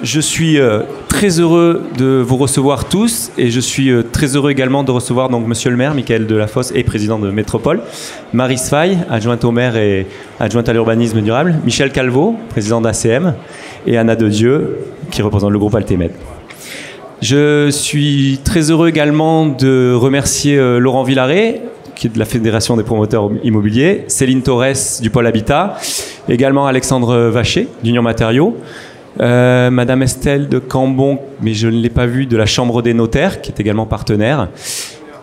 Je suis très heureux de vous recevoir tous et je suis très heureux également de recevoir donc Monsieur le maire, Michael Delafosse, et président de Métropole, Marie Sfaye, adjointe au maire et adjointe à l'urbanisme durable, Michel Calvo, président d'ACM, et Anna Dedieu, qui représente le groupe Altemed. Je suis très heureux également de remercier Laurent Villaret, qui est de la Fédération des promoteurs immobiliers, Céline Torres du Pôle Habitat, également Alexandre Vacher d'Union Matériaux, Madame Estelle de Cambon, mais je ne l'ai pas vue, de la Chambre des notaires, qui est également partenaire,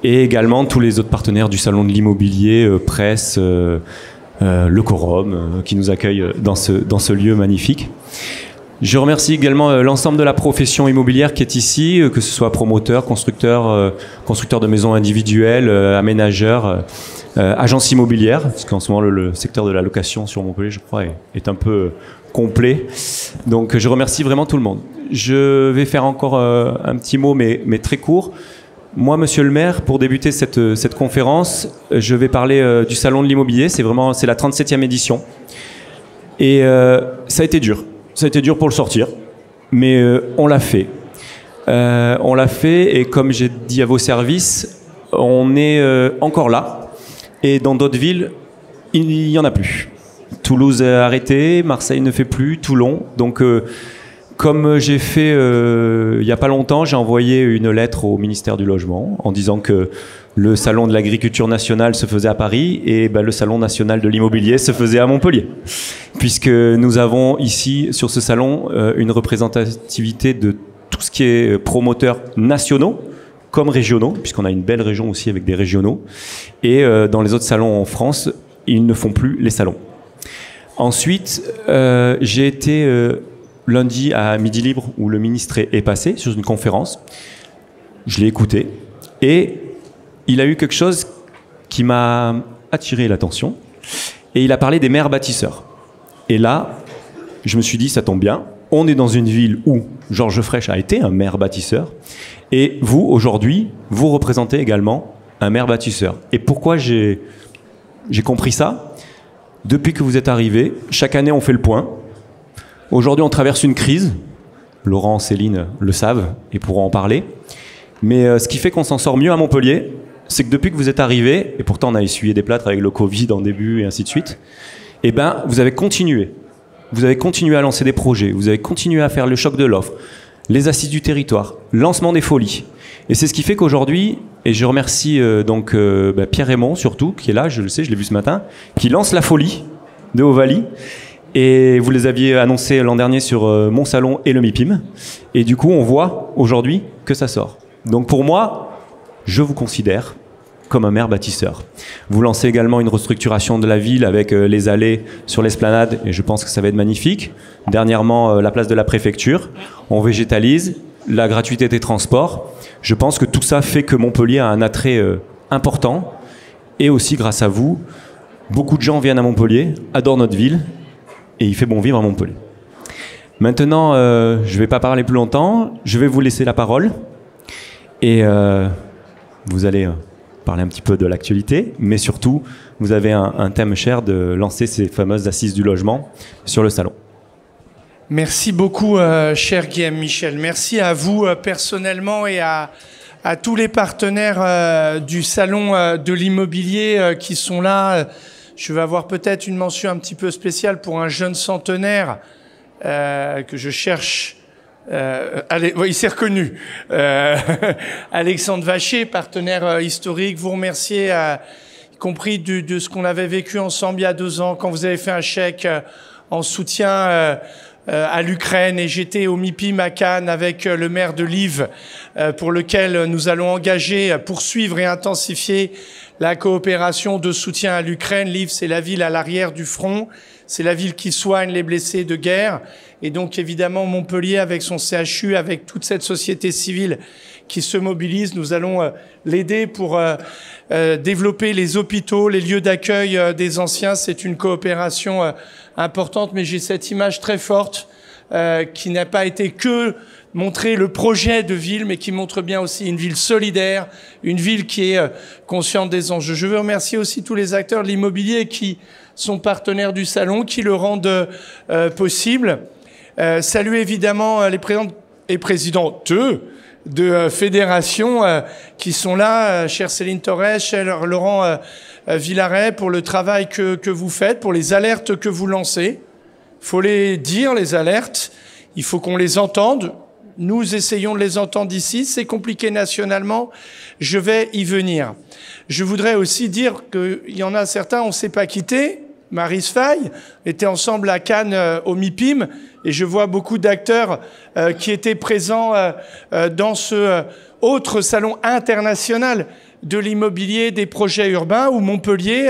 et également tous les autres partenaires du Salon de l'immobilier, presse, le Quorum, qui nous accueille dans ce lieu magnifique. Je remercie également l'ensemble de la profession immobilière qui est ici, que ce soit promoteurs, constructeurs de maisons individuelles, aménageurs, agences immobilières, parce qu'en ce moment le secteur de la location sur Montpellier, je crois, est un peu complet. Donc je remercie vraiment tout le monde. Je vais faire encore un petit mot, mais très court. Moi, Monsieur le maire, pour débuter cette conférence, je vais parler du Salon de l'immobilier. C'est la 37e édition. Et ça a été dur. Ça a été dur pour le sortir, mais on l'a fait. On l'a fait, et comme j'ai dit à vos services, on est encore là. Et dans d'autres villes, il n'y en a plus. Toulouse a arrêté, Marseille ne fait plus, Toulon. Donc, comme j'ai fait il n'y a pas longtemps, j'ai envoyé une lettre au ministère du Logement en disant que le salon de l'agriculture nationale se faisait à Paris et le salon national de l'immobilier se faisait à Montpellier. Puisque nous avons ici, sur ce salon, une représentativité de tout ce qui est promoteurs nationaux comme régionaux, puisqu'on a une belle région aussi avec des régionaux. Et dans les autres salons en France, ils ne font plus les salons. Ensuite, j'ai été lundi à Midi Libre, où le ministre est passé sur une conférence. Je l'ai écouté et il a eu quelque chose qui m'a attiré l'attention, et il a parlé des maires bâtisseurs. Et là, je me suis dit, ça tombe bien, on est dans une ville où Georges Frêche a été un maire bâtisseur, et vous, aujourd'hui, vous représentez également un maire bâtisseur. Et pourquoi j'ai compris ça? Depuis que vous êtes arrivé, chaque année on fait le point. Aujourd'hui, on traverse une crise. Laurent, Céline le savent et pourront en parler. Mais ce qui fait qu'on s'en sort mieux à Montpellier, c'est que depuis que vous êtes arrivé, et pourtant on a essuyé des plâtres avec le Covid en début et ainsi de suite, eh ben, vous avez continué. Vous avez continué à lancer des projets, vous avez continué à faire le choc de l'offre, les assises du territoire, lancement des folies. Et c'est ce qui fait qu'aujourd'hui, et je remercie Pierre Raymond surtout, qui est là, je le sais, je l'ai vu ce matin, qui lance la folie de Ovalie. Et vous les aviez annoncés l'an dernier sur mon salon et le MIPIM. Et du coup, on voit aujourd'hui que ça sort. Donc pour moi, je vous considère comme un maire bâtisseur. Vous lancez également une restructuration de la ville avec les allées sur l'esplanade, et je pense que ça va être magnifique. Dernièrement, la place de la préfecture. On végétalise, la gratuité des transports. Je pense que tout ça fait que Montpellier a un attrait important. Et aussi, grâce à vous, beaucoup de gens viennent à Montpellier, adorent notre ville, et il fait bon vivre à Montpellier. Maintenant, je ne vais pas parler plus longtemps, je vais vous laisser la parole, et vous allez parler un petit peu de l'actualité, mais surtout, vous avez un thème cher de lancer ces fameuses assises du logement sur le salon. Merci beaucoup, cher Guillaume Michel. Merci à vous personnellement et à tous les partenaires du salon de l'immobilier qui sont là. Je vais avoir peut-être une mention un petit peu spéciale pour un jeune centenaire que je cherche. Oui, il s'est reconnu. Alexandre Vacher, partenaire historique, vous remercier, y compris de ce qu'on avait vécu ensemble il y a 2 ans, quand vous avez fait un chèque en soutien à l'Ukraine, et j'étais au MIPIM à Cannes avec le maire de Lviv, pour lequel nous allons engager, poursuivre et intensifier la coopération de soutien à l'Ukraine. Lviv, c'est la ville à l'arrière du front, c'est la ville qui soigne les blessés de guerre. Et donc évidemment Montpellier, avec son CHU, avec toute cette société civile qui se mobilise, nous allons l'aider pour développer les hôpitaux, les lieux d'accueil des anciens. C'est une coopération importante, mais j'ai cette image très forte qui n'a pas été que montrer le projet de ville, mais qui montre bien aussi une ville solidaire, une ville qui est consciente des enjeux. Je veux remercier aussi tous les acteurs de l'immobilier qui sont partenaires du salon, qui le rendent possible. Saluer évidemment les présidents et présidentes de fédérations qui sont là, chère Céline Torres, cher Laurent Villaret, pour le travail que vous faites, pour les alertes que vous lancez. Il faut les dire, les alertes, il faut qu'on les entende. Nous essayons de les entendre ici, c'est compliqué nationalement, je vais y venir. Je voudrais aussi dire qu'il y en a certains, on ne s'est pas quittés. Maryse Faye était ensemble à Cannes au MIPIM, et je vois beaucoup d'acteurs qui étaient présents dans ce autre salon international de l'immobilier des projets urbains, où Montpellier,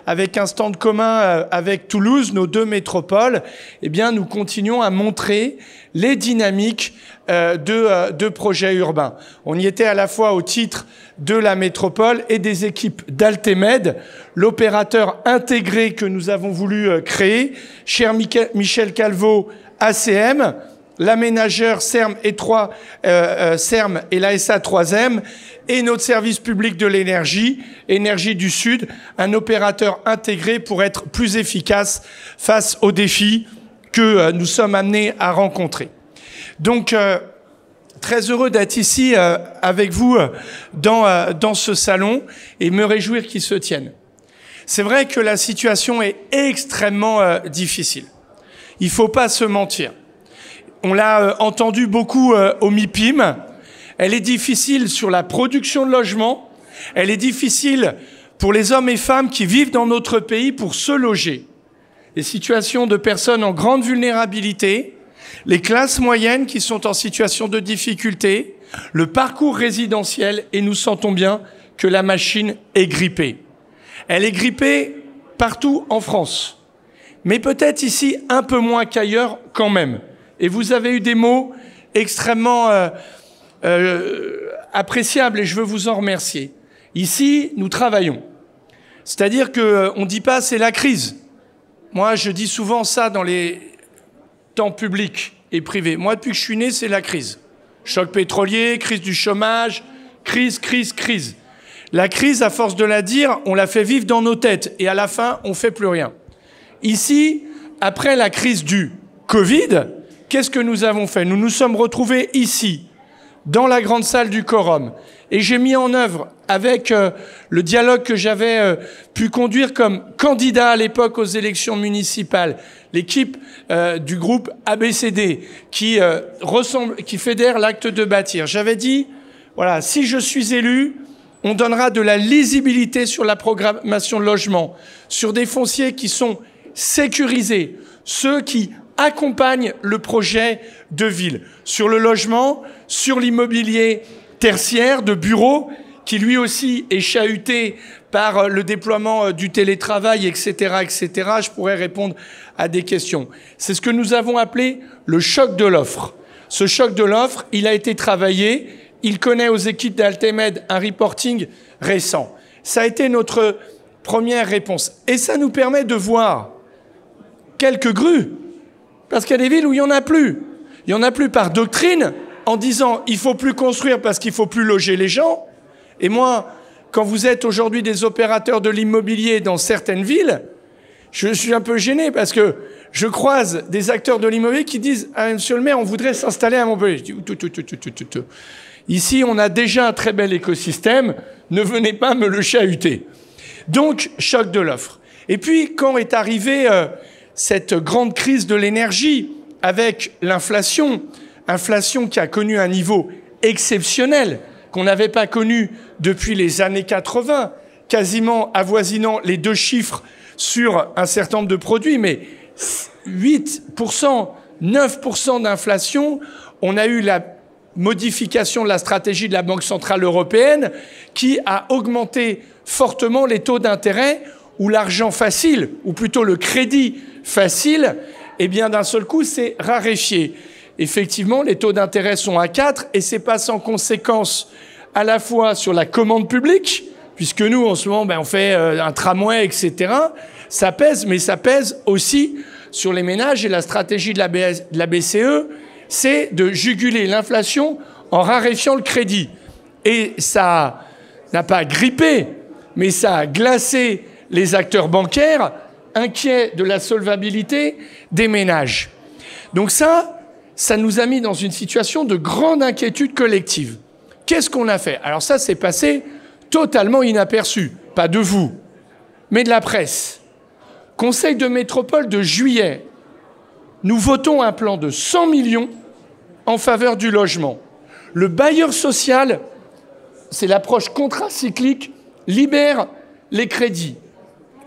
avec un stand commun avec Toulouse, nos deux métropoles, eh bien, nous continuons à montrer les dynamiques de projets urbains. On y était à la fois au titre de la métropole et des équipes d'Altemed, l'opérateur intégré que nous avons voulu créer, cher Michel Calvo, ACM, l'aménageur CERM et la SA3M, et notre service public de l'énergie, Énergie du Sud, un opérateur intégré pour être plus efficace face aux défis que nous sommes amenés à rencontrer. Donc, très heureux d'être ici avec vous dans ce salon et me réjouir qu'il se tienne. C'est vrai que la situation est extrêmement difficile. Il ne faut pas se mentir. On l'a entendu beaucoup au MIPIM. Elle est difficile sur la production de logements. Elle est difficile pour les hommes et femmes qui vivent dans notre pays pour se loger. Les situations de personnes en grande vulnérabilité, les classes moyennes qui sont en situation de difficulté, le parcours résidentiel, et nous sentons bien que la machine est grippée. Elle est grippée partout en France, mais peut-être ici un peu moins qu'ailleurs quand même. Et vous avez eu des mots extrêmement appréciables et je veux vous en remercier. Ici, nous travaillons. C'est-à-dire qu'on ne dit pas c'est la crise. Moi, je dis souvent ça dans les temps publics et privés. Moi, depuis que je suis né, c'est la crise. Choc pétrolier, crise du chômage, crise. La crise, à force de la dire, on la fait vivre dans nos têtes et à la fin, on ne fait plus rien. Ici, après la crise du Covid, qu'est-ce que nous avons fait? Nous nous sommes retrouvés ici, dans la grande salle du Quorum. Et j'ai mis en œuvre, avec le dialogue que j'avais pu conduire comme candidat à l'époque aux élections municipales, l'équipe du groupe ABCD, qui fédère l'acte de bâtir. J'avais dit, voilà, si je suis élu, on donnera de la lisibilité sur la programmation de logement, sur des fonciers qui sont sécurisés, ceux qui accompagnent le projet de ville, sur le logement, sur l'immobilier tertiaire de bureaux, qui lui aussi est chahuté par le déploiement du télétravail, etc., etc. Je pourrais répondre à des questions. C'est ce que nous avons appelé le choc de l'offre. Ce choc de l'offre, il a été travaillé. Il connaît aux équipes d'Altemed un reporting récent. Ça a été notre première réponse. Et ça nous permet de voir quelques grues. Parce qu'il y a des villes où il n'y en a plus. Il n'y en a plus par doctrine, en disant il ne faut plus construire parce qu'il ne faut plus loger les gens. Et moi, quand vous êtes aujourd'hui des opérateurs de l'immobilier dans certaines villes, je suis un peu gêné parce que je croise des acteurs de l'immobilier qui disent « Ah, monsieur le maire, on voudrait s'installer à Montpellier. » Je dis « Ici, on a déjà un très bel écosystème, ne venez pas me le chahuter. » Donc, choc de l'offre. Et puis, quand est arrivée cette grande crise de l'énergie avec l'inflation, inflation qui a connu un niveau exceptionnel qu'on n'avait pas connu depuis les années 80, quasiment avoisinant les 2 chiffres sur un certain nombre de produits, mais 8%, 9% d'inflation, on a eu la modification de la stratégie de la Banque centrale européenne qui a augmenté fortement les taux d'intérêt où l'argent facile, ou plutôt le crédit facile, eh bien d'un seul coup, c'est raréfié. Effectivement, les taux d'intérêt sont à 4 et c'est pas sans conséquence à la fois sur la commande publique, puisque nous, en ce moment, on fait un tramway, etc. Ça pèse, mais ça pèse aussi sur les ménages et la stratégie de la BCE, c'est de juguler l'inflation en raréfiant le crédit. Et ça n'a pas grippé, mais ça a glacé les acteurs bancaires inquiets de la solvabilité des ménages. Donc ça nous a mis dans une situation de grande inquiétude collective. Qu'est-ce qu'on a fait? Alors ça, c'est passé totalement inaperçu. Pas de vous, mais de la presse. Conseil de métropole de juillet. Nous votons un plan de 100 millions en faveur du logement. Le bailleur social, c'est l'approche contracyclique, libère les crédits.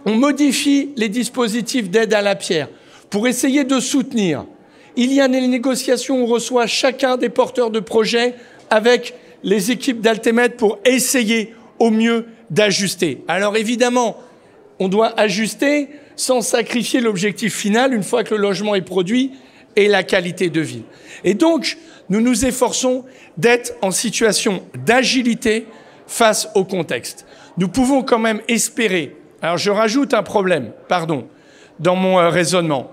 On modifie les dispositifs d'aide à la pierre pour essayer de soutenir. Il y a des négociations où on reçoit chacun des porteurs de projets avec les équipes d'Altemed pour essayer au mieux d'ajuster. Alors évidemment, on doit ajuster sans sacrifier l'objectif final une fois que le logement est produit et la qualité de vie. Et donc, nous nous efforçons d'être en situation d'agilité face au contexte. Nous pouvons quand même espérer, alors je rajoute un problème, dans mon raisonnement,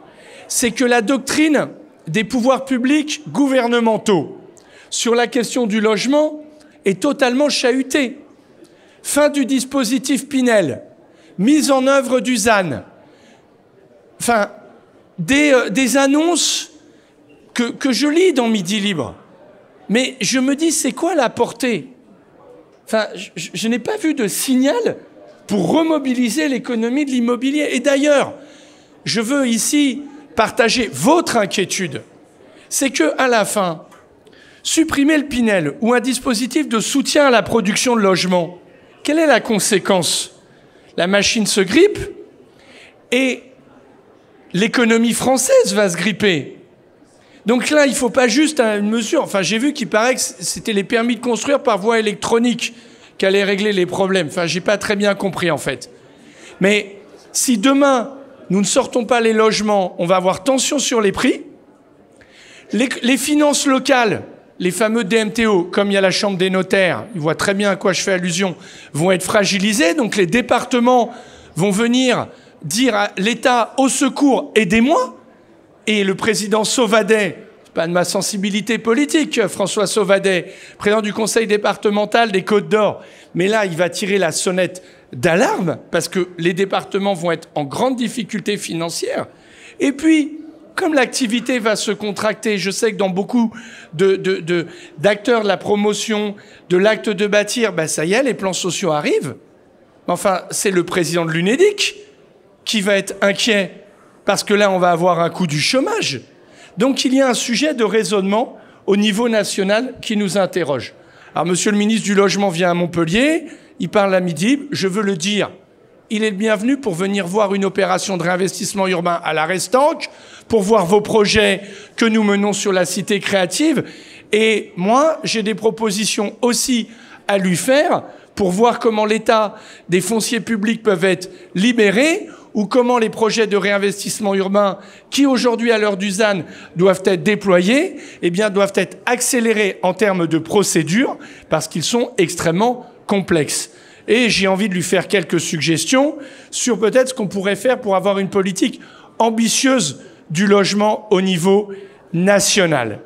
c'est que la doctrine des pouvoirs publics gouvernementaux sur la question du logement est totalement chahutée. Fin du dispositif Pinel, mise en œuvre du ZAN, enfin, des annonces que je lis dans Midi Libre. Mais je me dis, c'est quoi la portée? Enfin, je n'ai pas vu de signal pour remobiliser l'économie de l'immobilier. Et d'ailleurs, je veux ici partager votre inquiétude. C'est que, à la fin, supprimer le Pinel ou un dispositif de soutien à la production de logements, quelle est la conséquence? La machine se grippe et l'économie française va se gripper. Donc là, il ne faut pas juste une mesure. Enfin, j'ai vu qu'il paraît que c'était les permis de construire par voie électronique qui allaient régler les problèmes. Enfin, je n'ai pas très bien compris, en fait. Mais si demain, nous ne sortons pas les logements, on va avoir tension sur les prix. Les finances locales, les fameux DMTO, comme il y a la Chambre des notaires, ils voient très bien à quoi je fais allusion, vont être fragilisés. Donc les départements vont venir dire à l'État, au secours, aidez-moi. Et le président Sauvadet, c'est pas de ma sensibilité politique, François Sauvadet, président du conseil départemental des Côtes-d'Or, mais là, il va tirer la sonnette d'alarme parce que les départements vont être en grande difficulté financière. Et puis, comme l'activité va se contracter, je sais que dans beaucoup d'acteurs de la promotion, de l'acte de bâtir, ben ça y est, les plans sociaux arrivent. Enfin, c'est le président de l'UNEDIC qui va être inquiet parce que là, on va avoir un coût du chômage. Donc, il y a un sujet de raisonnement au niveau national qui nous interroge. Alors, monsieur le ministre du Logement vient à Montpellier, il parle à midi, je veux le dire, il est le bienvenu pour venir voir une opération de réinvestissement urbain à la Restanque, pour voir vos projets que nous menons sur la cité créative. Et moi, j'ai des propositions aussi à lui faire pour voir comment l'état des fonciers publics peuvent être libérés ou comment les projets de réinvestissement urbain qui aujourd'hui, à l'heure du ZAN, doivent être déployés, eh bien, doivent être accélérés en termes de procédure parce qu'ils sont extrêmement complexes. Et j'ai envie de lui faire quelques suggestions sur peut-être ce qu'on pourrait faire pour avoir une politique ambitieuse du logement au niveau national.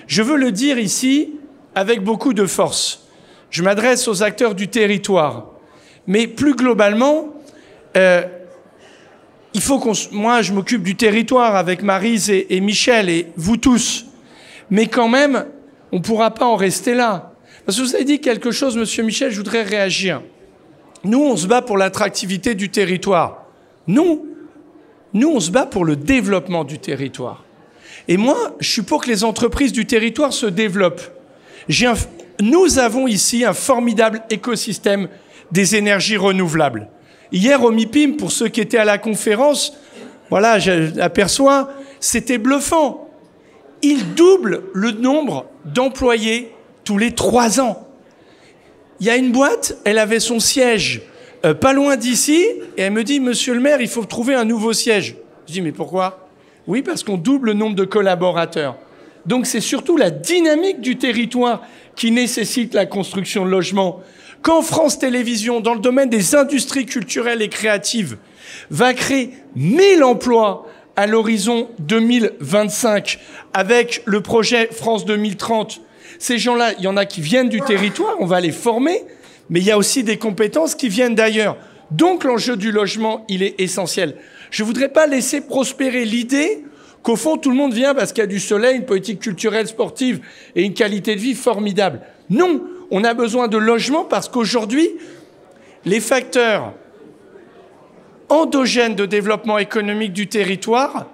Je veux le dire ici avec beaucoup de force. Je m'adresse aux acteurs du territoire. Mais plus globalement, il faut moi, je m'occupe du territoire avec Maryse et Michel et vous tous. Mais quand même, on ne pourra pas en rester là. Parce que vous avez dit quelque chose, monsieur Michel, je voudrais réagir. Nous, on se bat pour l'attractivité du territoire. Nous, on se bat pour le développement du territoire. Et moi, je suis pour que les entreprises du territoire se développent. Nous avons ici un formidable écosystème des énergies renouvelables. Hier, au MIPIM, pour ceux qui étaient à la conférence, voilà, j'aperçois, c'était bluffant. Il double le nombre d'employés tous les 3 ans. Il y a une boîte, elle avait son siège pas loin d'ici, et elle me dit, monsieur le maire, il faut trouver un nouveau siège. Je dis, mais pourquoi? Oui, parce qu'on double le nombre de collaborateurs. Donc c'est surtout la dynamique du territoire qui nécessite la construction de logements. Quand France Télévisions, dans le domaine des industries culturelles et créatives, va créer 1000 emplois à l'horizon 2025 avec le projet France 2030, ces gens-là, il y en a qui viennent du territoire, on va les former, mais il y a aussi des compétences qui viennent d'ailleurs. Donc l'enjeu du logement, il est essentiel. Je ne voudrais pas laisser prospérer l'idée qu'au fond, tout le monde vient parce qu'il y a du soleil, une politique culturelle, sportive et une qualité de vie formidable. Non, on a besoin de logements parce qu'aujourd'hui, les facteurs endogènes de développement économique du territoire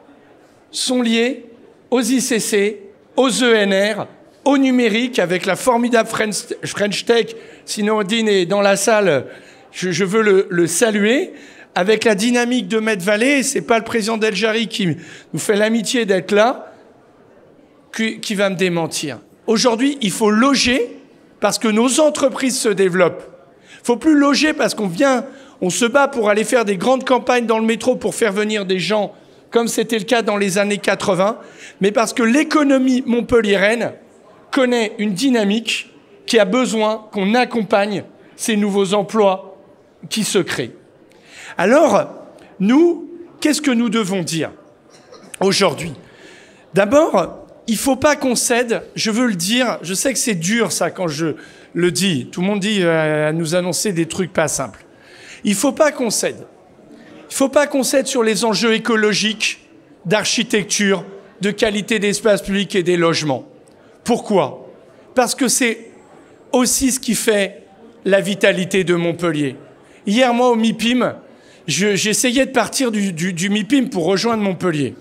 sont liés aux ICC, aux ENR, au numérique, avec la formidable French Tech. Sinon, Odin est dans la salle, je veux le saluer. Avec la dynamique de Med-Vallée, c'est pas le président d'El Jari qui nous fait l'amitié d'être là, qui va me démentir. Aujourd'hui, il faut loger parce que nos entreprises se développent. Il faut plus loger parce on se bat pour aller faire des grandes campagnes dans le métro pour faire venir des gens, comme c'était le cas dans les années 80, mais parce que l'économie montpelliéraine connaît une dynamique qui a besoin qu'on accompagne ces nouveaux emplois qui se créent. Alors, nous, qu'est-ce que nous devons dire aujourd'hui? D'abord, il ne faut pas qu'on cède, je veux le dire, je sais que c'est dur ça quand je le dis, tout le monde dit à nous annoncer des trucs pas simples. Il ne faut pas qu'on cède. Il ne faut pas qu'on cède sur les enjeux écologiques, d'architecture, de qualité d'espace public et des logements. Pourquoi? Parce que c'est aussi ce qui fait la vitalité de Montpellier. Hier, moi, au MIPIM, j'essayais de partir du MIPIM pour rejoindre Montpellier,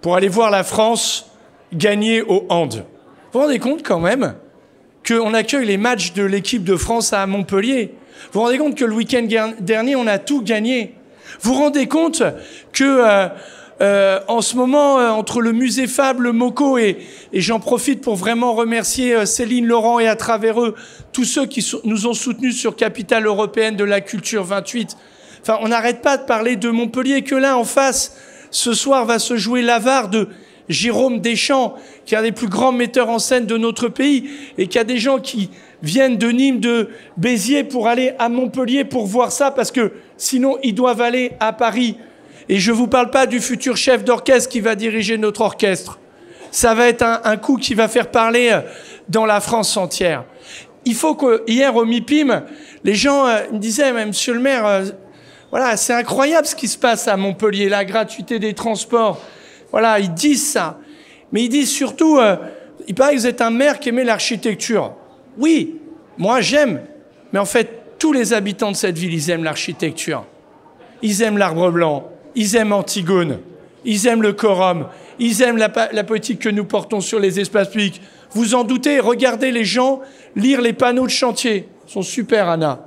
pour aller voir la France gagner au hand. Vous vous rendez compte quand même qu'on accueille les matchs de l'équipe de France à Montpellier? Vous vous rendez compte que le week-end dernier, on a tout gagné? Vous vous rendez compte que en ce moment, entre le musée Fab, le MoCo, et j'en profite pour vraiment remercier Céline Laurent et à travers eux, tous ceux qui nous ont soutenus sur Capitale Européenne de la Culture 28. Enfin, on n'arrête pas de parler de Montpellier, que là, en face, ce soir va se jouer l'Avare de Jérôme Deschamps, qui est un des plus grands metteurs en scène de notre pays, et qu'il y a des gens qui viennent de Nîmes, de Béziers pour aller à Montpellier pour voir ça, parce que sinon, ils doivent aller à Paris. Et je ne vous parle pas du futur chef d'orchestre qui va diriger notre orchestre. Ça va être un coup qui va faire parler dans la France entière. Il faut que, hier au MIPIM, les gens me disaient, mais monsieur le maire, voilà, c'est incroyable ce qui se passe à Montpellier, la gratuité des transports. Voilà, ils disent ça. Mais ils disent surtout, il paraît que vous êtes un maire qui aimait l'architecture. Oui, moi j'aime. Mais en fait, tous les habitants de cette ville, ils aiment l'architecture. Ils aiment l'Arbre Blanc. Ils aiment Antigone, ils aiment le quorum, ils aiment la politique que nous portons sur les espaces publics. Vous en doutez, regardez les gens lire les panneaux de chantier. Ils sont super, Anna.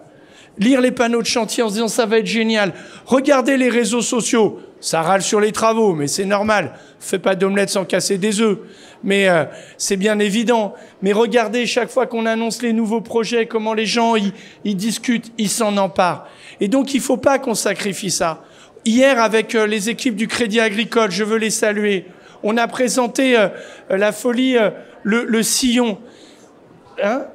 Lire les panneaux de chantier en se disant ça va être génial. Regardez les réseaux sociaux. Ça râle sur les travaux, mais c'est normal. Fais pas d'omelette sans casser des œufs. Mais c'est bien évident. Mais regardez chaque fois qu'on annonce les nouveaux projets, comment les gens ils discutent, ils s'en emparent. Et donc il faut pas qu'on sacrifie ça. Hier, avec les équipes du Crédit Agricole, je veux les saluer, on a présenté la folie, le sillon. Hein?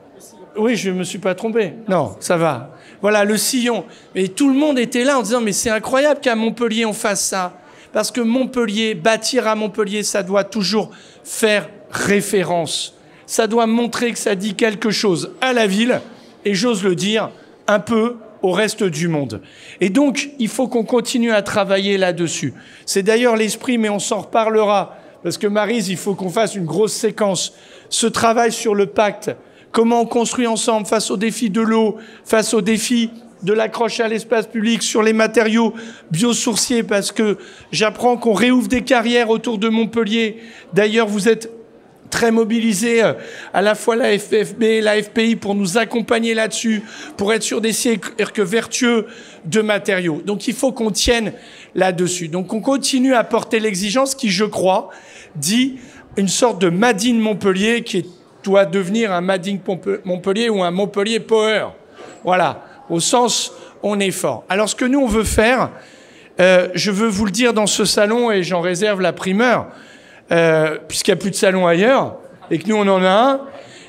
Oui, je me suis pas trompé. Non, ça va. Voilà, le sillon. Et tout le monde était là en disant, mais c'est incroyable qu'à Montpellier, on fasse ça. Parce que Montpellier, bâtir à Montpellier, ça doit toujours faire référence. Ça doit montrer que ça dit quelque chose à la ville, et j'ose le dire, un peu au reste du monde. Et donc, il faut qu'on continue à travailler là-dessus. C'est d'ailleurs l'esprit, mais on s'en reparlera, parce que Maryse, il faut qu'on fasse une grosse séquence. Ce travail sur le pacte, comment on construit ensemble face aux défis de l'eau, face aux défis de l'accroche à l'espace public, sur les matériaux biosourciers, parce que j'apprends qu'on réouvre des carrières autour de Montpellier. D'ailleurs, vous êtes très mobilisés, à la fois la FFB et la FPI, pour nous accompagner là-dessus, pour être sur des cercles vertueux de matériaux. Donc il faut qu'on tienne là-dessus. Donc on continue à porter l'exigence qui, je crois, dit une sorte de Made in Montpellier qui doit devenir un Made in Montpellier ou un Montpellier Power. Voilà, au sens on est fort. Alors ce que nous on veut faire, je veux vous le dire dans ce salon, et j'en réserve la primeur, puisqu'il n'y a plus de salon ailleurs, et que nous on en a un,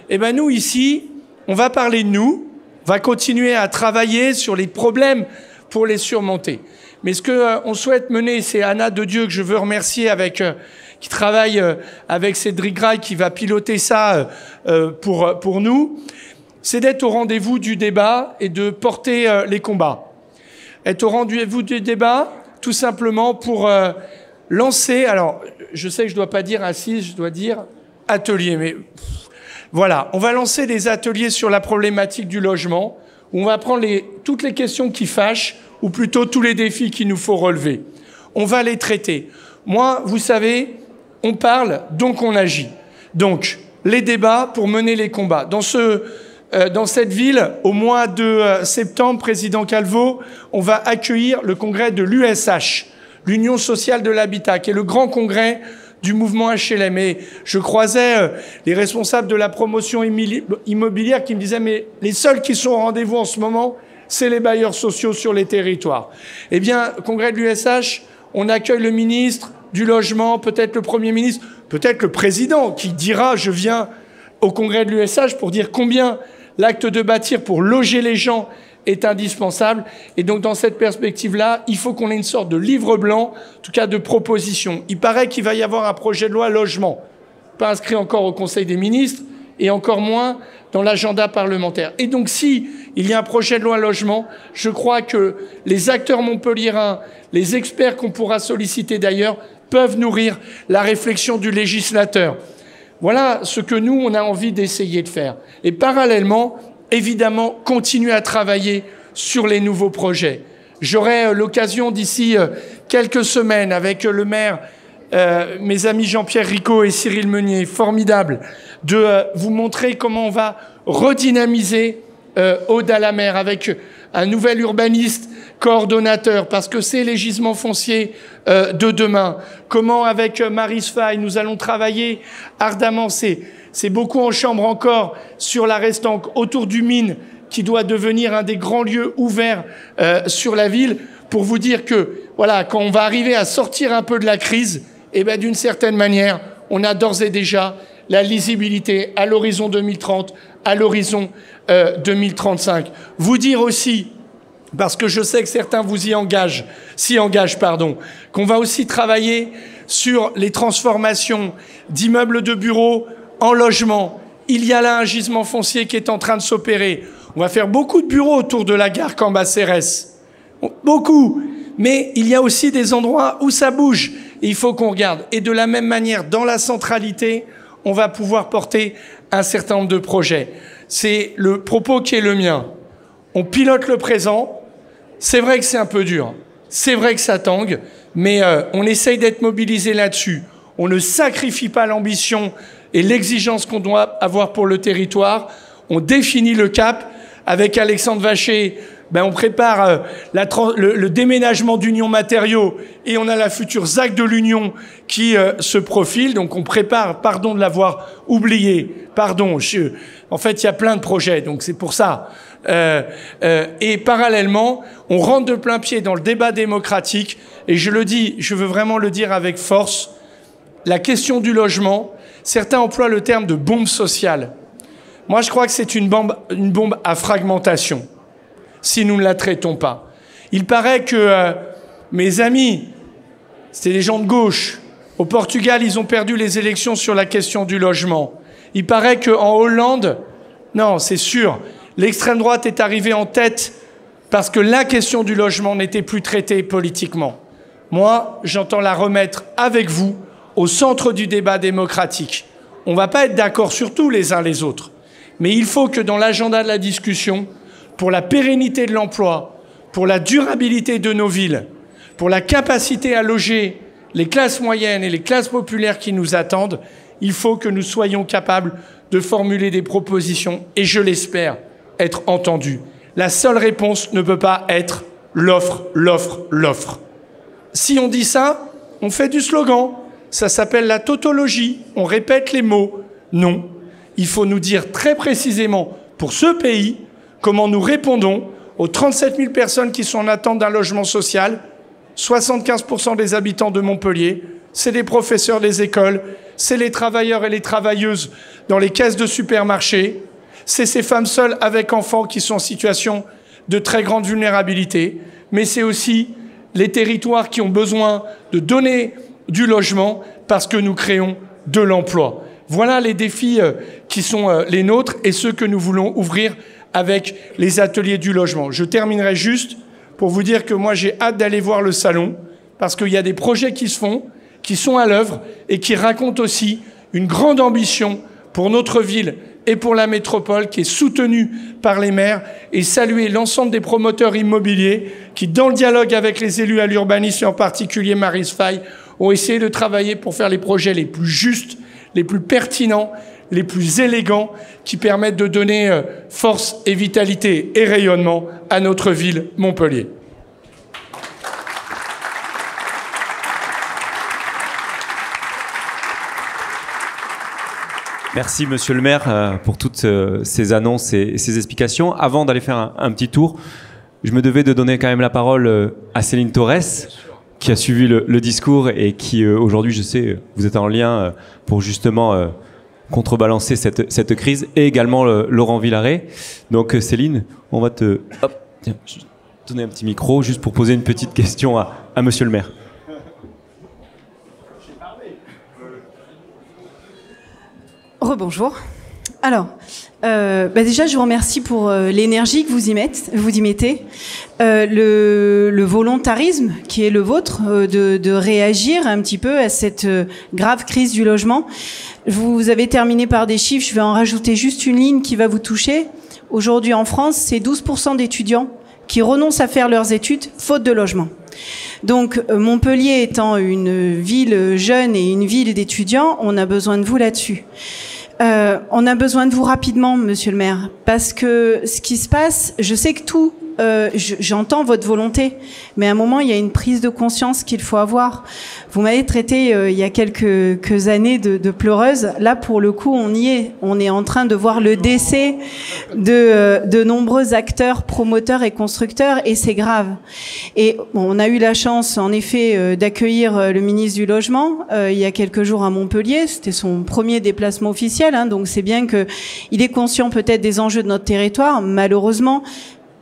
et ben nous ici, on va parler de nous, on va continuer à travailler sur les problèmes pour les surmonter. Mais ce que on souhaite mener, c'est Anna de Dieu, que je veux remercier, qui travaille avec Cédric Graille, qui va piloter ça pour nous, c'est d'être au rendez-vous du débat et de porter les combats. Être au rendez-vous du débat, tout simplement pour lancer, alors je sais que je dois pas dire assise, je dois dire atelier, mais voilà. On va lancer des ateliers sur la problématique du logement, où on va prendre toutes les questions qui fâchent, ou plutôt tous les défis qu'il nous faut relever. On va les traiter. Moi, vous savez, on parle, donc on agit. Donc, les débats pour mener les combats. Dans cette ville, au mois de septembre, Président Calvo, on va accueillir le congrès de l'USH, l'Union sociale de l'habitat, qui est le grand congrès du mouvement HLM. Et je croisais les responsables de la promotion immobilière qui me disaient « mais les seuls qui sont au rendez-vous en ce moment, c'est les bailleurs sociaux sur les territoires ». Eh bien, congrès de l'USH, on accueille le ministre du Logement, peut-être le Premier ministre, peut-être le Président qui dira « je viens au congrès de l'USH pour dire combien l'acte de bâtir pour loger les gens est indispensable. » Et donc, dans cette perspective-là, il faut qu'on ait une sorte de livre blanc, en tout cas de proposition. Il paraît qu'il va y avoir un projet de loi logement, pas inscrit encore au Conseil des ministres, et encore moins dans l'agenda parlementaire. Et donc, si il y a un projet de loi logement, je crois que les acteurs montpelliérains, les experts qu'on pourra solliciter d'ailleurs, peuvent nourrir la réflexion du législateur. Voilà ce que nous, on a envie d'essayer de faire. Et parallèlement, évidemment, continuer à travailler sur les nouveaux projets. J'aurai l'occasion d'ici quelques semaines avec le maire, mes amis Jean-Pierre Ricot et Cyril Meunier, formidable, de vous montrer comment on va redynamiser Aude à la mer avec un nouvel urbaniste coordonnateur, parce que c'est les gisements fonciers de demain. Comment, avec Maryse Faye, nous allons travailler ardemment. C'est beaucoup en chambre encore sur la Restanque, autour du Mine, qui doit devenir un des grands lieux ouverts sur la ville, pour vous dire que, voilà, quand on va arriver à sortir un peu de la crise, eh ben, d'une certaine manière, on a d'ores et déjà la lisibilité à l'horizon 2030, à l'horizon 2035. Vous dire aussi, parce que je sais que certains s'y engagent, qu'on va aussi travailler sur les transformations d'immeubles de bureaux en logements. Il y a là un gisement foncier qui est en train de s'opérer. On va faire beaucoup de bureaux autour de la gare Cambacérès. Beaucoup. Mais il y a aussi des endroits où ça bouge. Et il faut qu'on regarde. Et de la même manière, dans la centralité, on va pouvoir porter un certain nombre de projets. C'est le propos qui est le mien. On pilote le présent. C'est vrai que c'est un peu dur. C'est vrai que ça tangue. Mais on essaye d'être mobilisé là-dessus. On ne sacrifie pas l'ambition et l'exigence qu'on doit avoir pour le territoire. On définit le cap. Avec Alexandre Vacher, on prépare le déménagement d'Union Matériaux et on a la future ZAC de l'Union qui se profile. Donc on prépare, pardon de l'avoir oublié, pardon. En fait, il y a plein de projets, donc c'est pour ça. Et parallèlement, on rentre de plein pied dans le débat démocratique. Et je le dis, je veux vraiment le dire avec force, la question du logement, certains emploient le terme de bombe sociale. Moi, je crois que c'est une bombe à fragmentation, si nous ne la traitons pas. Il paraît que mes amis, c'était des gens de gauche, au Portugal, ils ont perdu les élections sur la question du logement. Il paraît qu'en Hollande, non, c'est sûr, l'extrême droite est arrivée en tête parce que la question du logement n'était plus traitée politiquement. Moi, j'entends la remettre avec vous au centre du débat démocratique. On ne va pas être d'accord sur tout les uns les autres. Mais il faut que dans l'agenda de la discussion, pour la pérennité de l'emploi, pour la durabilité de nos villes, pour la capacité à loger les classes moyennes et les classes populaires qui nous attendent, il faut que nous soyons capables de formuler des propositions et, je l'espère, être entendus. La seule réponse ne peut pas être l'offre, l'offre, l'offre. Si on dit ça, on fait du slogan. Ça s'appelle la tautologie. On répète les mots. Non. Il faut nous dire très précisément, pour ce pays, comment nous répondons aux 37 000 personnes qui sont en attente d'un logement social. 75% des habitants de Montpellier, c'est les professeurs des écoles, c'est les travailleurs et les travailleuses dans les caisses de supermarchés, c'est ces femmes seules avec enfants qui sont en situation de très grande vulnérabilité, mais c'est aussi les territoires qui ont besoin de donner du logement parce que nous créons de l'emploi. Voilà les défis qui sont les nôtres et ceux que nous voulons ouvrir avec les ateliers du logement. Je terminerai juste pour vous dire que moi j'ai hâte d'aller voir le salon parce qu'il y a des projets qui se font, qui sont à l'œuvre et qui racontent aussi une grande ambition pour notre ville et pour la métropole qui est soutenue par les maires, et saluer l'ensemble des promoteurs immobiliers qui, dans le dialogue avec les élus à l'urbanisme, et en particulier Maryse Faye, ont essayé de travailler pour faire les projets les plus justes, les plus pertinents, les plus élégants, qui permettent de donner force et vitalité et rayonnement à notre ville Montpellier. Merci Monsieur le maire pour toutes ces annonces et ces explications. Avant d'aller faire un petit tour, je me devais de donner quand même la parole à Céline Torres, qui a suivi le discours et qui aujourd'hui, je sais, vous êtes en lien pour justement contrebalancer cette crise, et également Laurent Villaret. Donc Céline, on va te donner un petit micro juste pour poser une petite question à Monsieur le maire. Rebonjour. Alors, déjà, je vous remercie pour l'énergie que vous y mettez, le volontarisme qui est le vôtre de réagir un petit peu à cette grave crise du logement. Vous avez terminé par des chiffres, je vais en rajouter juste une ligne qui va vous toucher. Aujourd'hui en France, c'est 12% d'étudiants qui renoncent à faire leurs études faute de logement. Donc Montpellier étant une ville jeune et une ville d'étudiants, on a besoin de vous là-dessus. On a besoin de vous rapidement, monsieur le maire, parce que ce qui se passe, je sais que tout, j'entends votre volonté, mais à un moment, il y a une prise de conscience qu'il faut avoir. Vous m'avez traité il y a quelques années de pleureuse. Là, pour le coup, on y est. On est en train de voir le décès de nombreux acteurs, promoteurs et constructeurs, et c'est grave. Et bon, on a eu la chance, en effet, d'accueillir le ministre du Logement il y a quelques jours à Montpellier. C'était son premier déplacement officiel, hein, donc c'est bien qu'il est conscient peut-être des enjeux de notre territoire. Malheureusement,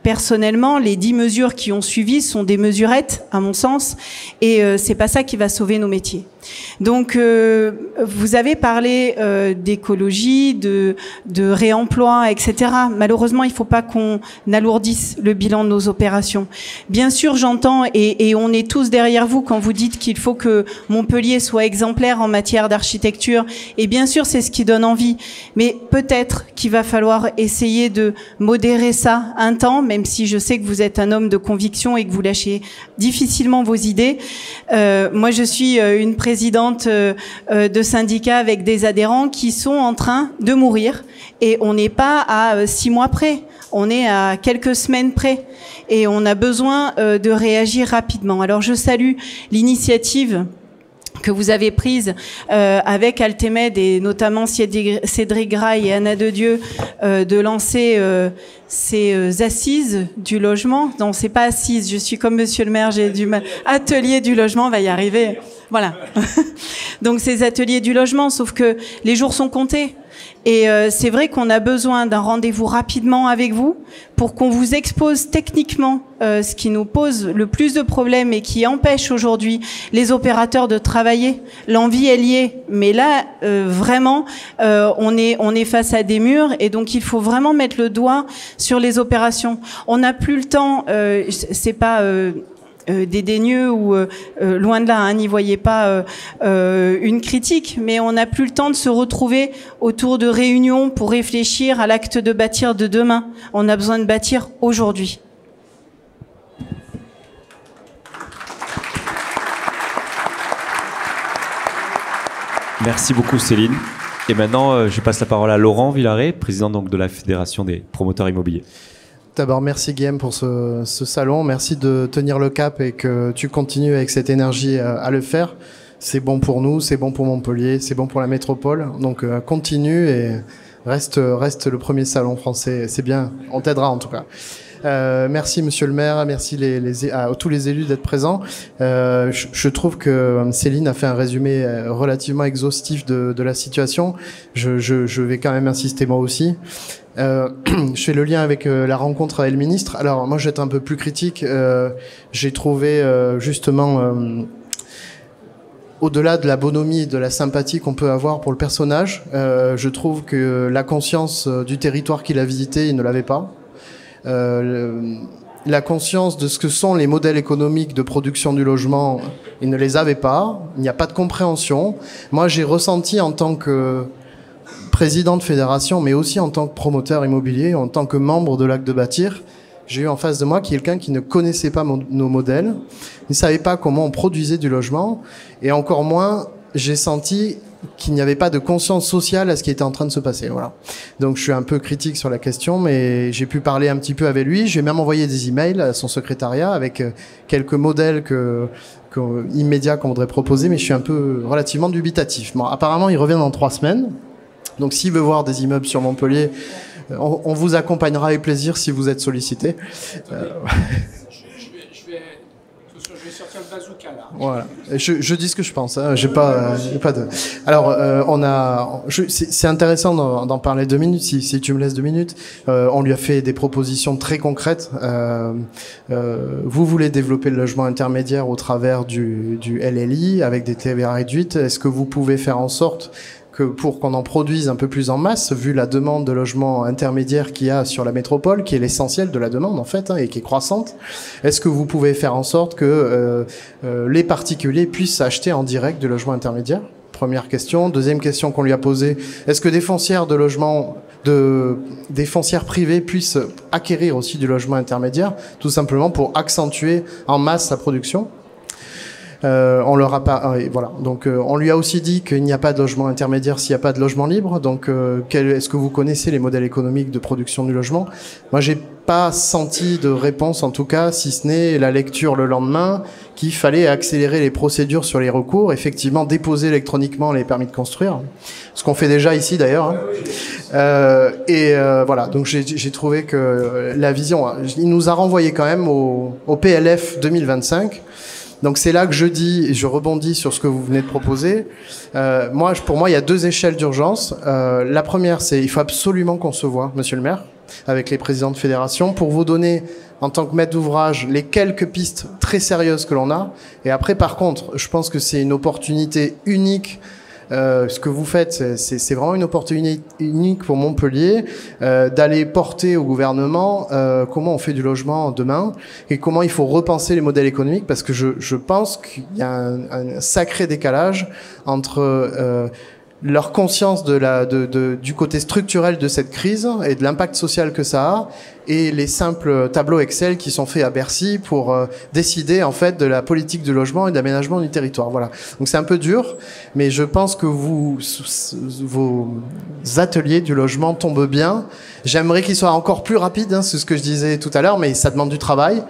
personnellement, les 10 mesures qui ont suivi sont des mesurettes, à mon sens, et c'est pas ça qui va sauver nos métiers. Donc, vous avez parlé d'écologie, de réemploi, etc. Malheureusement, il faut pas qu'on alourdisse le bilan de nos opérations. Bien sûr, j'entends, et on est tous derrière vous quand vous dites qu'il faut que Montpellier soit exemplaire en matière d'architecture, et bien sûr, c'est ce qui donne envie. Mais peut-être qu'il va falloir essayer de modérer ça un temps, même si je sais que vous êtes un homme de conviction et que vous lâchez difficilement vos idées. Moi, je suis une présidente de syndicats avec des adhérents qui sont en train de mourir, et on n'est pas à 6 mois près, on est à quelques semaines près, et on a besoin de réagir rapidement. Alors je salue l'initiative que vous avez prise avec Altemed et notamment Cédric Graille et Anna de Dieu de lancer ces assises du logement. Non, c'est pas assises, je suis comme monsieur le maire, j'ai du mal. Atelier du logement, on va y arriver. Voilà. Donc ces ateliers du logement, sauf que les jours sont comptés. Et c'est vrai qu'on a besoin d'un rendez-vous rapidement avec vous pour qu'on vous expose techniquement ce qui nous pose le plus de problèmes et qui empêche aujourd'hui les opérateurs de travailler. L'envie, elle y est, mais là vraiment on est face à des murs, et donc il faut vraiment mettre le doigt sur les opérations. On n'a plus le temps, c'est pas dédaigneux ou loin de là, hein, n'y voyez pas une critique, mais on n'a plus le temps de se retrouver autour de réunions pour réfléchir à l'acte de bâtir de demain. On a besoin de bâtir aujourd'hui. Merci beaucoup Céline. Et maintenant, je passe la parole à Laurent Villaret, président donc de la Fédération des promoteurs immobiliers. D'abord, merci Guillaume pour ce salon. Merci de tenir le cap et que tu continues avec cette énergie à le faire. C'est bon pour nous, c'est bon pour Montpellier, c'est bon pour la métropole. Donc continue et reste le premier salon français. C'est bien, on t'aidera en tout cas. Merci Monsieur le maire, merci à tous les élus d'être présents. Je trouve que Céline a fait un résumé relativement exhaustif de la situation. Je vais quand même insister moi aussi. Je fais le lien avec la rencontre avec le ministre. Alors moi, je vais être un peu plus critique. J'ai trouvé justement, au-delà de la bonhomie et de la sympathie qu'on peut avoir pour le personnage, je trouve que la conscience du territoire qu'il a visité, il ne l'avait pas. la conscience de ce que sont les modèles économiques de production du logement, ils ne les avaient pas. Il n'y a pas de compréhension. Moi, j'ai ressenti en tant que président de fédération, mais aussi en tant que promoteur immobilier, en tant que membre de l'Acte de Bâtir, j'ai eu en face de moi quelqu'un qui ne connaissait pas nos modèles, ne savait pas comment on produisait du logement, et encore moins, j'ai senti qu'il n'y avait pas de conscience sociale à ce qui était en train de se passer. Voilà. Donc je suis un peu critique sur la question, mais j'ai pu parler un petit peu avec lui. J'ai même envoyé des emails à son secrétariat avec quelques modèles immédiats qu'on voudrait proposer, mais je suis un peu relativement dubitatif. Bon, apparemment, il revient dans 3 semaines. Donc s'il veut voir des immeubles sur Montpellier, on vous accompagnera avec plaisir si vous êtes sollicité. Je vais sortir le bazooka là. Voilà. Je dis ce que je pense. Hein. J'ai pas de. Alors, c'est intéressant d'en parler 2 minutes, si tu me laisses 2 minutes. On lui a fait des propositions très concrètes. Vous voulez développer le logement intermédiaire au travers du LLI avec des TVA réduites. Est-ce que vous pouvez faire en sorte que pour qu'on en produise un peu plus en masse, vu la demande de logement intermédiaire qu'il y a sur la métropole, qui est l'essentiel de la demande en fait, hein, et qui est croissante, est-ce que vous pouvez faire en sorte que les particuliers puissent acheter en direct du logement intermédiaire? Première question. Deuxième question qu'on lui a posée, est-ce que des foncières de logement, des foncières privées puissent acquérir aussi du logement intermédiaire, tout simplement pour accentuer en masse sa production? On leur a pas, voilà. Donc, on lui a aussi dit qu'il n'y a pas de logement intermédiaire s'il n'y a pas de logement libre. Donc, est-ce que vous connaissez les modèles économiques de production du logement? Moi, j'ai pas senti de réponse, en tout cas, si ce n'est la lecture le lendemain, qu'il fallait accélérer les procédures sur les recours, effectivement, déposer électroniquement les permis de construire, ce qu'on fait déjà ici d'ailleurs. Hein. Voilà. Donc, j'ai trouvé que la vision, il nous a renvoyé quand même au PLF 2025. Donc c'est là que je dis, et je rebondis sur ce que vous venez de proposer. Pour moi, il y a 2 échelles d'urgence. La première, c'est il faut absolument qu'on se voit, monsieur le maire, avec les présidents de fédération, pour vous donner, en tant que maître d'ouvrage, les quelques pistes très sérieuses que l'on a. Et après, par contre, je pense que c'est une opportunité unique. Ce que vous faites, c'est vraiment une opportunité unique pour Montpellier d'aller porter au gouvernement comment on fait du logement demain et comment il faut repenser les modèles économiques, parce que je pense qu'il y a un sacré décalage entre leur conscience du côté structurel de cette crise et de l'impact social que ça a, et les simples tableaux Excel qui sont faits à Bercy pour décider en fait de la politique du logement et de l'aménagement du territoire. Voilà. Donc c'est un peu dur, mais je pense que vos ateliers du logement tombent bien. J'aimerais qu'ils soient encore plus rapides, hein, c'est ce que je disais tout à l'heure, mais ça demande du travail.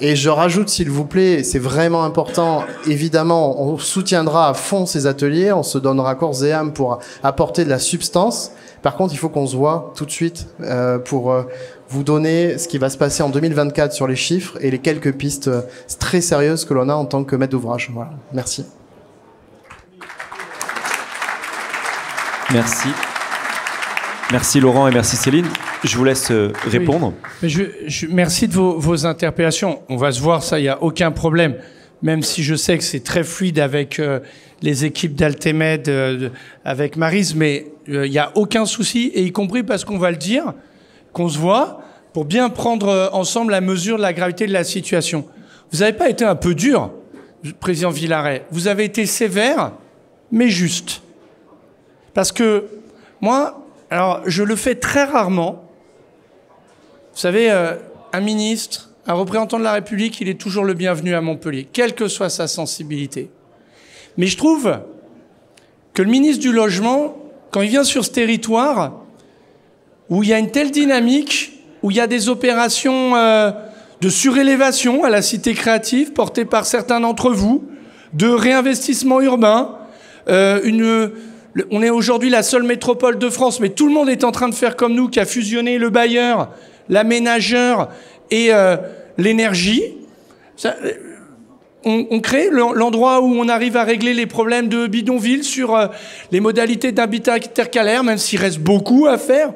Et je rajoute, s'il vous plaît, c'est vraiment important, évidemment, on soutiendra à fond ces ateliers, on se donnera corps et âme pour apporter de la substance. Par contre, il faut qu'on se voit tout de suite pour vous donner ce qui va se passer en 2024 sur les chiffres et les quelques pistes très sérieuses que l'on a en tant que maître d'ouvrage. Voilà. Merci. Merci. Merci Laurent et merci Céline. Je vous laisse répondre. Oui. Merci de vos interpellations. On va se voir, ça, il n'y a aucun problème. Même si je sais que c'est très fluide avec les équipes d'Altemed, avec Maryse, mais il n'y a aucun souci, et y compris parce qu'on va le dire, qu'on se voit, pour bien prendre ensemble la mesure de la gravité de la situation. Vous n'avez pas été un peu dur, président Villaret. Vous avez été sévère, mais juste. Parce que moi, alors je le fais très rarement. Vous savez, un ministre, un représentant de la République, il est toujours le bienvenu à Montpellier, quelle que soit sa sensibilité. Mais je trouve que le ministre du Logement, quand il vient sur ce territoire, où il y a une telle dynamique, où il y a des opérations de surélévation à la cité créative, portées par certains d'entre vous, de réinvestissement urbain, on est aujourd'hui la seule métropole de France, mais tout le monde est en train de faire comme nous, qui a fusionné le bailleur, l'aménageur et l'énergie. On crée l'endroit où on arrive à régler les problèmes de bidonville sur les modalités d'habitat intercalaire, même s'il reste beaucoup à faire.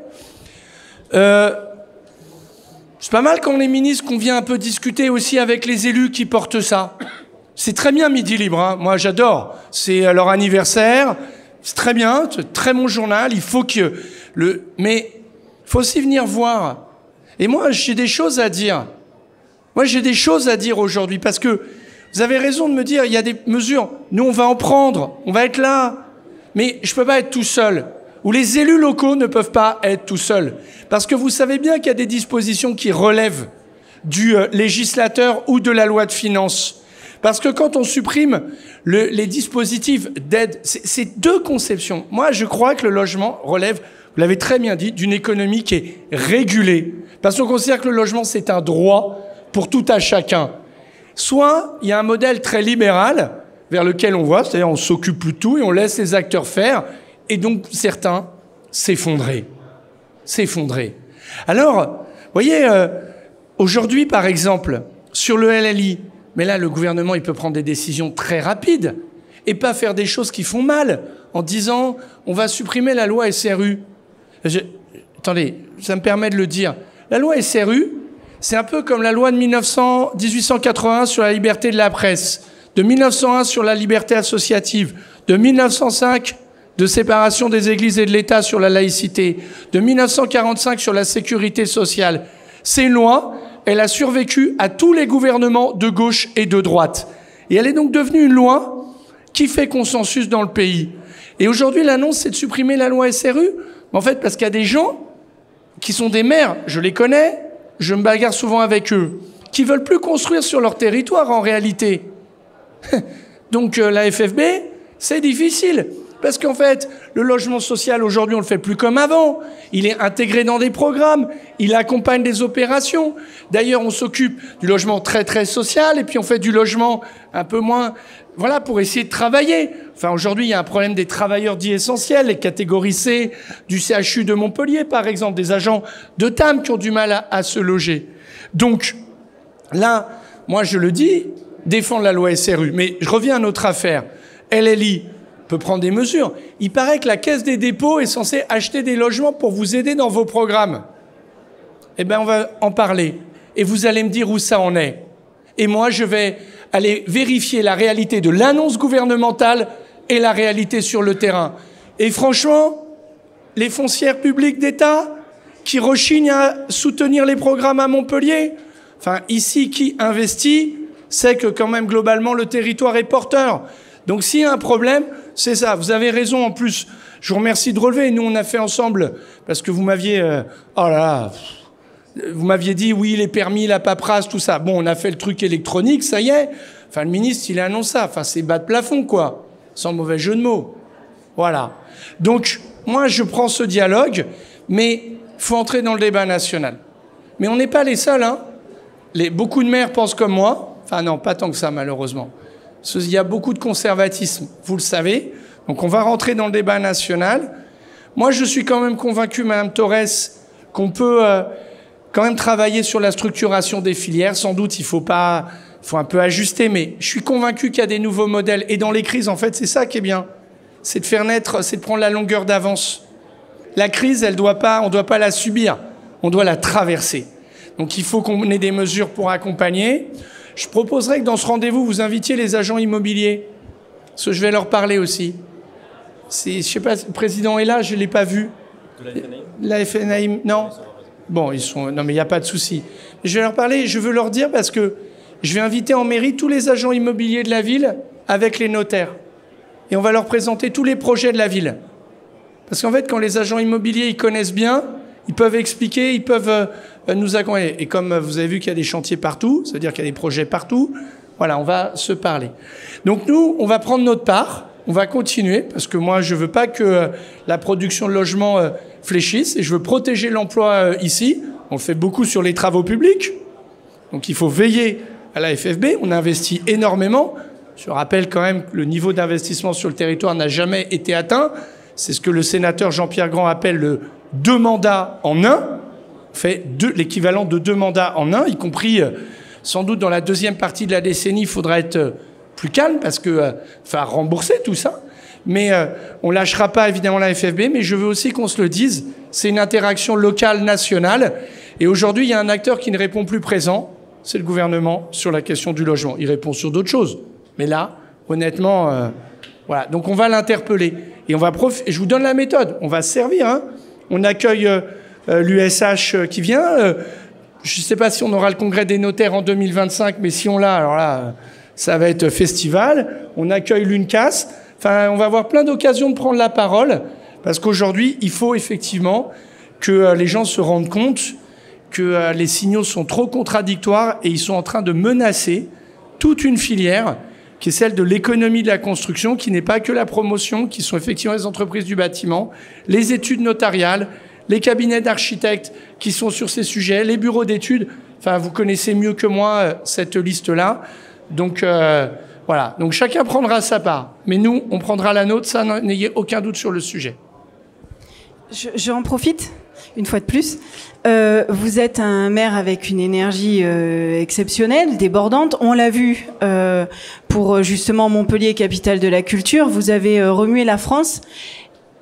C'est pas mal quand on est ministre qu'on vient un peu discuter aussi avec les élus qui portent ça. C'est très bien Midi Libre, hein. Moi j'adore. C'est leur anniversaire, c'est très bien, c'est un très bon journal. Il faut que mais il faut aussi venir voir. Et moi j'ai des choses à dire. Moi, j'ai des choses à dire aujourd'hui parce que vous avez raison de me dire, il y a des mesures. Nous, on va en prendre, on va être là. Mais je peux pas être tout seul. Ou les élus locaux ne peuvent pas être tout seuls. Parce que vous savez bien qu'il y a des dispositions qui relèvent du législateur ou de la loi de finances. Parce que quand on supprime les dispositifs d'aide, c'est deux conceptions. Moi, je crois que le logement relève, vous l'avez très bien dit, d'une économie qui est régulée. Parce qu'on considère que le logement, c'est un droit pour tout à chacun. Soit il y a un modèle très libéral vers lequel on voit, c'est-à-dire on s'occupe plus de tout et on laisse les acteurs faire, et donc certains s'effondrer. Alors, vous voyez, aujourd'hui par exemple, sur le LLI, mais là le gouvernement il peut prendre des décisions très rapides et pas faire des choses qui font mal en disant on va supprimer la loi SRU. Attendez, ça me permet de le dire. La loi SRU, c'est un peu comme la loi de 1881 sur la liberté de la presse, de 1901 sur la liberté associative, de 1905 de séparation des églises et de l'État sur la laïcité, de 1945 sur la sécurité sociale. Ces lois, elle a survécu à tous les gouvernements de gauche et de droite. Et elle est donc devenue une loi qui fait consensus dans le pays. Et aujourd'hui, l'annonce, c'est de supprimer la loi SRU. En fait, parce qu'il y a des gens qui sont des maires, je les connais, je me bagarre souvent avec eux, qui veulent plus construire sur leur territoire en réalité. Donc la FFB, c'est difficile. Parce qu'en fait, le logement social, aujourd'hui, on le fait plus comme avant. Il est intégré dans des programmes, il accompagne des opérations. D'ailleurs, on s'occupe du logement très, très social, et puis on fait du logement un peu moins... Voilà, pour essayer de travailler. Enfin, aujourd'hui, il y a un problème des travailleurs dits essentiels, les catégories C du CHU de Montpellier, par exemple, des agents de TAM qui ont du mal à se loger. Donc, là, moi, je le dis, défendre la loi SRU. Mais je reviens à notre affaire. LLI peut prendre des mesures. Il paraît que la Caisse des dépôts est censée acheter des logements pour vous aider dans vos programmes. Eh bien, on va en parler. Et vous allez me dire où ça en est. Et moi, je vais aller vérifier la réalité de l'annonce gouvernementale et la réalité sur le terrain. Et franchement, les foncières publiques d'État qui rechignent à soutenir les programmes à Montpellier, enfin, ici, qui investit, sait que quand même, globalement, le territoire est porteur. Donc s'il y a un problème, c'est ça. Vous avez raison en plus. Je vous remercie de relever. Nous, on a fait ensemble, parce que vous m'aviez... oh là là, vous m'aviez dit, oui, les permis, la paperasse, tout ça. Bon, on a fait le truc électronique, ça y est. Enfin, le ministre, il a annoncé ça. Enfin, c'est bas de plafond, quoi. Sans mauvais jeu de mots. Voilà. Donc, moi, je prends ce dialogue, mais il faut entrer dans le débat national. Mais on n'est pas les seuls, hein. Beaucoup de maires pensent comme moi. Enfin, non, pas tant que ça, malheureusement. Il y a beaucoup de conservatisme, vous le savez. Donc on va rentrer dans le débat national. Moi, je suis quand même convaincu, Madame Torres, qu'on peut quand même travailler sur la structuration des filières. Sans doute, il faut un peu ajuster, mais je suis convaincu qu'il y a des nouveaux modèles. Et dans les crises, en fait, c'est ça qui est bien. C'est de faire naître, c'est de prendre la longueur d'avance. La crise, on ne doit pas la subir, on doit la traverser. Donc il faut qu'on ait des mesures pour accompagner. Je proposerais que dans ce rendez-vous, vous invitiez les agents immobiliers, parce que je vais leur parler aussi. Je ne sais pas, le président est là, je ne l'ai pas vu. De la FNAIM, non. Bon, non, mais il n'y a pas de souci. Je vais leur parler, je veux leur dire, parce que je vais inviter en mairie tous les agents immobiliers de la ville avec les notaires. Et on va leur présenter tous les projets de la ville. Parce qu'en fait, quand les agents immobiliers, ils connaissent bien, ils peuvent expliquer, ils peuvent nous accompagner. Et comme vous avez vu qu'il y a des chantiers partout, c'est-à-dire qu'il y a des projets partout, voilà, on va se parler. Donc nous, on va prendre notre part, on va continuer, parce que moi, je ne veux pas que la production de logements fléchisse, et je veux protéger l'emploi ici. On le fait beaucoup sur les travaux publics, donc il faut veiller à la FFB. On investit énormément. Je rappelle quand même que le niveau d'investissement sur le territoire n'a jamais été atteint. C'est ce que le sénateur Jean-Pierre Grand appelle le 2 mandats en un. On fait l'équivalent de 2 mandats en un, y compris sans doute dans la deuxième partie de la décennie, il faudra être plus calme parce que rembourser tout ça. Mais on lâchera pas évidemment la FFB, mais je veux aussi qu'on se le dise, c'est une interaction locale, nationale. Et aujourd'hui, il y a un acteur qui ne répond plus présent, c'est le gouvernement sur la question du logement. Il répond sur d'autres choses. Mais là, honnêtement, voilà. Donc on va l'interpeller. Et je vous donne la méthode. On va se servir. Hein. On accueille l'USH qui vient. je ne sais pas si on aura le congrès des notaires en 2025, mais si on l'a, alors là, ça va être festival. On accueille l'UNCAS. Enfin, on va avoir plein d'occasions de prendre la parole, parce qu'aujourd'hui, il faut effectivement que les gens se rendent compte que les signaux sont trop contradictoires et ils sont en train de menacer toute une filière qui est celle de l'économie de la construction, qui n'est pas que la promotion, qui sont effectivement les entreprises du bâtiment, les études notariales, les cabinets d'architectes qui sont sur ces sujets, les bureaux d'études. Enfin, vous connaissez mieux que moi cette liste-là. Donc, voilà. Donc, chacun prendra sa part. Mais nous, on prendra la nôtre, ça, n'ayez aucun doute sur le sujet. Je en profite, une fois de plus. Vous êtes un maire avec une énergie exceptionnelle, débordante. On l'a vu pour justement Montpellier, capitale de la culture. Vous avez remué la France.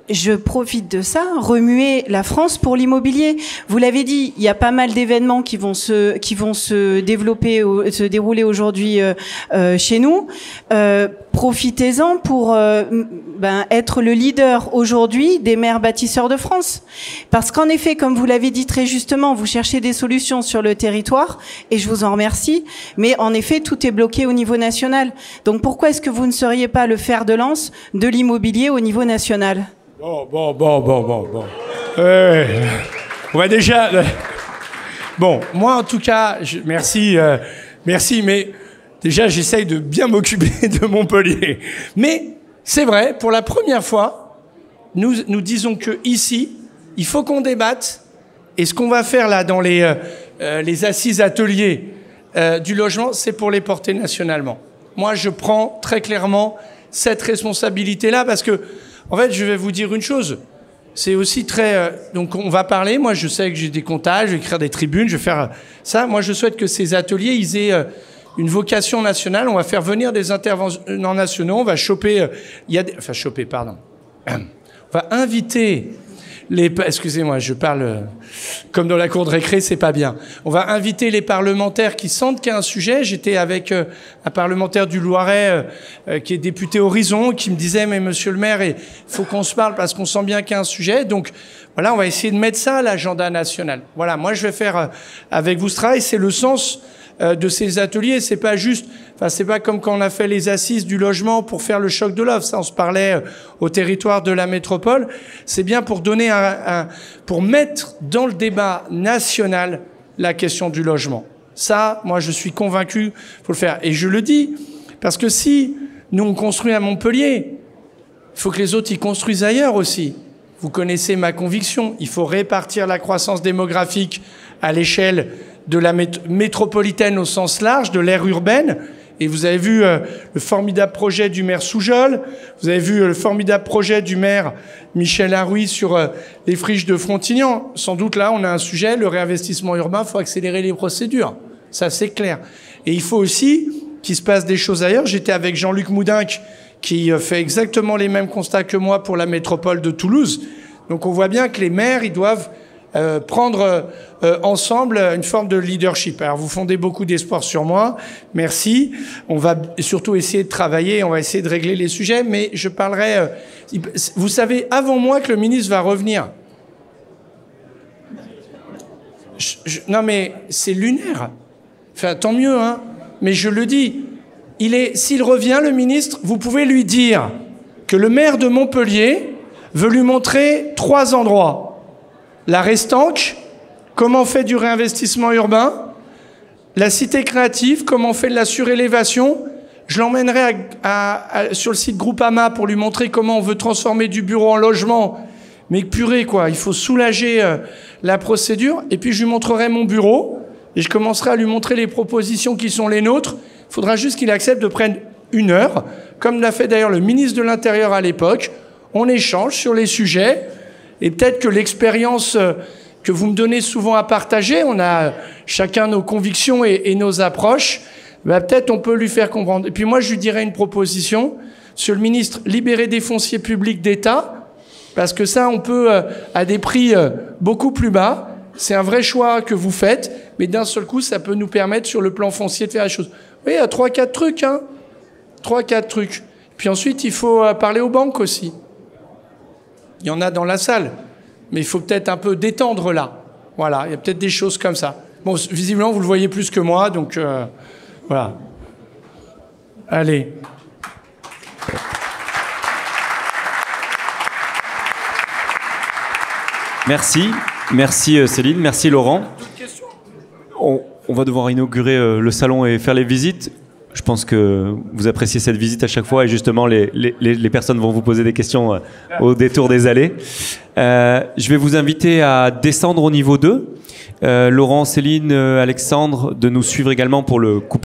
Je profite de ça, remuer la France pour l'immobilier. Vous l'avez dit, il y a pas mal d'événements qui vont se développer, se dérouler aujourd'hui chez nous. Profitez-en pour être le leader aujourd'hui des maires bâtisseurs de France. Parce qu'en effet, comme vous l'avez dit très justement, vous cherchez des solutions sur le territoire, et je vous en remercie, mais en effet, tout est bloqué au niveau national. Donc pourquoi est-ce que vous ne seriez pas le fer de lance de l'immobilier au niveau national ? Bon. On va déjà... Bon, moi en tout cas, merci, mais déjà j'essaye de bien m'occuper de Montpellier. Mais c'est vrai, pour la première fois, nous disons que ici, il faut qu'on débatte. Et ce qu'on va faire là dans les assises ateliers du logement, c'est pour les porter nationalement. Moi, je prends très clairement cette responsabilité-là parce que en fait, je vais vous dire une chose. C'est aussi très... donc, on va parler. Moi, je sais que j'ai des contacts, je vais écrire des tribunes, je vais faire ça. Moi, je souhaite que ces ateliers, ils aient une vocation nationale. On va faire venir des intervenants nationaux. On va choper... On va inviter les... Excusez-moi, je parle comme dans la cour de récré, c'est pas bien. On va inviter les parlementaires qui sentent qu'il y a un sujet. J'étais avec un parlementaire du Loiret qui est député Horizon, qui me disait « Mais monsieur le maire, il faut qu'on se parle parce qu'on sent bien qu'il y a un sujet. » Donc voilà, on va essayer de mettre ça à l'agenda national. Voilà, moi je vais faire avec vous ce travail. C'est le sens de ces ateliers. C'est pas juste... Enfin, c'est pas comme quand on a fait les assises du logement pour faire le choc de l'offre. Ça, on se parlait au territoire de la métropole. C'est bien pour donner pour mettre dans le débat national la question du logement. Ça, moi, je suis convaincu, faut le faire. Et je le dis, parce que si nous, on construit à Montpellier, il faut que les autres y construisent ailleurs aussi. Vous connaissez ma conviction. Il faut répartir la croissance démographique à l'échelle de la métropolitaine au sens large, de l'aire urbaine. Et vous avez vu le formidable projet du maire Soujol, vous avez vu le formidable projet du maire Michel Harouy sur les friches de Frontignan. Sans doute là, on a un sujet, le réinvestissement urbain, il faut accélérer les procédures. Ça, c'est clair. Et il faut aussi qu'il se passe des choses ailleurs. J'étais avec Jean-Luc Moudinque, qui fait exactement les mêmes constats que moi pour la métropole de Toulouse. Donc on voit bien que les maires, ils doivent prendre ensemble une forme de leadership. Alors vous fondez beaucoup d'espoir sur moi, merci. On va surtout essayer de travailler, on va essayer de régler les sujets, mais je parlerai... vous savez avant moi que le ministre va revenir. Non mais c'est lunaire. Enfin tant mieux, hein. Mais je le dis, s'il revient le ministre, vous pouvez lui dire que le maire de Montpellier veut lui montrer 3 endroits. La Restanque, comment on fait du réinvestissement urbain, la cité créative, comment on fait de la surélévation. Je l'emmènerai sur le site Groupama pour lui montrer comment on veut transformer du bureau en logement. Mais purée, quoi, il faut soulager la procédure. Et puis je lui montrerai mon bureau et je commencerai à lui montrer les propositions qui sont les nôtres. Il faudra juste qu'il accepte de prendre 1 heure, comme l'a fait d'ailleurs le ministre de l'Intérieur à l'époque. On échange sur les sujets. Et peut-être que l'expérience que vous me donnez souvent à partager, on a chacun nos convictions et nos approches, peut-être on peut lui faire comprendre. Et puis moi, je lui dirais une proposition. Monsieur le ministre, libérer des fonciers publics d'État, parce que ça, on peut, à des prix beaucoup plus bas. C'est un vrai choix que vous faites, mais d'un seul coup, ça peut nous permettre, sur le plan foncier, de faire la chose. Oui, il y a 3-4 trucs, hein. 3-4 trucs. Puis ensuite, il faut parler aux banques aussi. Il y en a dans la salle, mais il faut peut-être un peu détendre là. Voilà, il y a peut-être des choses comme ça. Bon, visiblement, vous le voyez plus que moi, donc voilà. Allez. Merci. Merci Céline, merci Laurent. On va devoir inaugurer le salon et faire les visites. Je pense que vous appréciez cette visite à chaque fois et justement les personnes vont vous poser des questions au détour des allées. Je vais vous inviter à descendre au niveau 2. Laurent, Céline, Alexandre, de nous suivre également pour le coupé